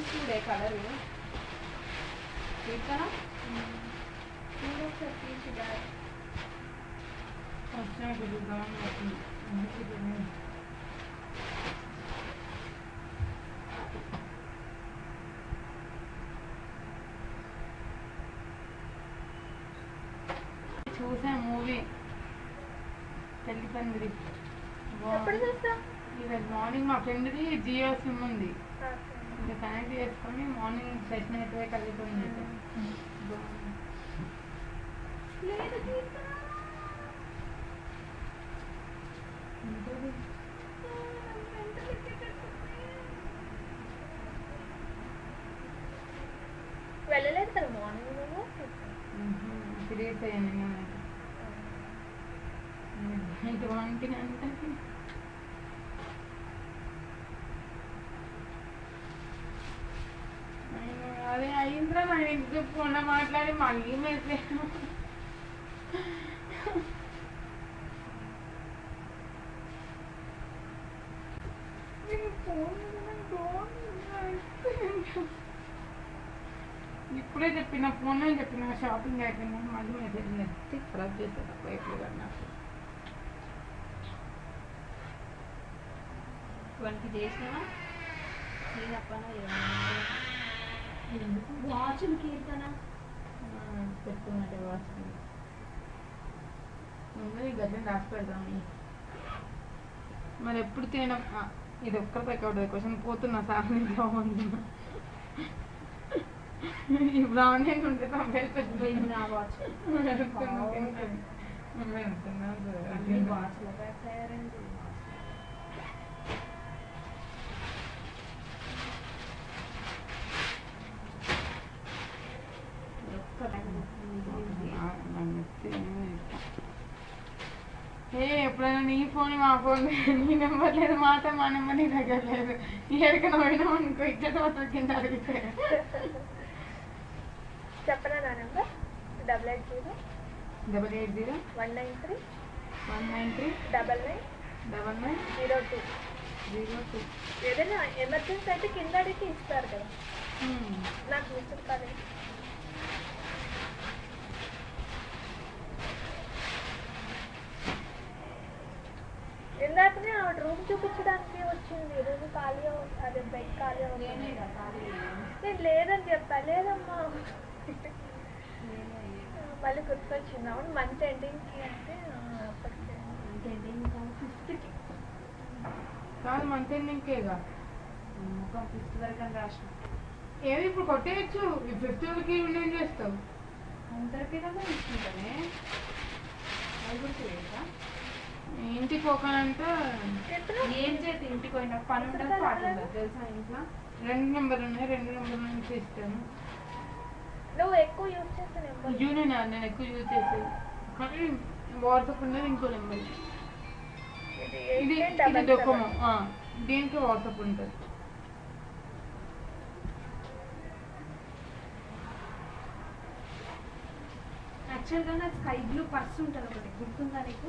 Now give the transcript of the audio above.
చూడే కలర్ తీస్తానా చూడు ఒకసారి తీసి చూసా మూవీ పెళ్లి పందిరి ఈరోజు మార్నింగ్ మా ఫ్రెండ్ది జియో సిమ్ ఉంది ఇంకా కనెక్ట్ చేసుకొని మార్నింగ్ సెషన్ అయితే కలిగిపోయింది వెళ్ళలేదు కదా మార్నింగ్ నువ్వు సీరియస్ అయ్యాను ఇటువంటి అంటే అదే అయిందిరా నా ఇంటికి ఫోన్ మాట్లాడి మళ్ళీ మెసేజ్ ఇప్పుడే చెప్పిన ఫోన్ చెప్పిన షాపింగ్ అయిపోయింది మళ్ళీ మెసేజ్ నెత్తి ఖరాబ్ చేశారు ఎప్పుడు నాకు వానికి చేసినావా నేను అప్పనా వాచ్లు కీర్తన పెట్టుకున్నట్టే వాచ్ ముందు ఈ గడ్డని రాసి పెడతాము మరి ఎప్పుడు తినడం ఇది ఒక్కరిపై అవుతుంది క్వశ్చన్ పోతున్నా సార్ బాగుంది ఇప్పుడు ఆన్లైన్ ఉంటే వాచ్లు తయారైంది ఎప్పుడైనా నీ ఫోన్ మా ఫోన్ నీ నెంబర్ లేదు మాట మా నెంబర్ నీ దగ్గర లేదు ఎక్కడికైనా పోయినాం అనుకో ఇచ్చేది మొత్తం కింద అడిగితే చెప్పనా నా నెంబర్ 880 880 193 193 99 02 ఏదైనా ఎమర్జెన్సీ అయితే కింద అడిగితే ఇస్తారు కదా నాకు మిస్టర్ కాలేదు ఇందాకనే ఆవిడ రూమ్ చూపించడానికి వచ్చింది రూమ్ ఖాళీ అదే బెడ్ ఖాళీ నేను లేదని చెప్పా లేదమ్మా మళ్ళీ గుర్తొచ్చింది అవును మంత్ ఎండింగ్కి అంటే అప్పటికే మంత్ ఎండింగ్ కాదు 5th కాదు మంత్ ఎండింగ్కేగా ఒక 5th వరకు అని రాసిన ఏది ఇప్పుడు కొట్టేయచ్చు ఈ 5th వరకు ఏం చేస్తావు అందరికీ కదా ఇస్తుంటానే అది గుర్తులేదా ఇంటికి పోకానంటే ఏం చేతి ఇంటికి పోయినా పని ఉండదు పాటు ఉండదు తెలుసా ఇంట్లో 2 నెంబర్లు ఉన్నాయి 2 నెంబర్ల నుంచి ఇస్తాను నువ్వు ఎక్కువ యూజ్ చేసే నెంబర్ యూనియన్ నేను ఎక్కువ యూజ్ చేసేది కానీ వాట్సాప్ ఉన్నది ఇంకో నెంబర్ ఇది డొకోమో దీనికి వాట్సాప్ ఉంటుంది యాక్చువల్గా నాకు స్కై బ్లూ పర్స్ ఉంటుంది ఒకటి గుర్తుందా నీకు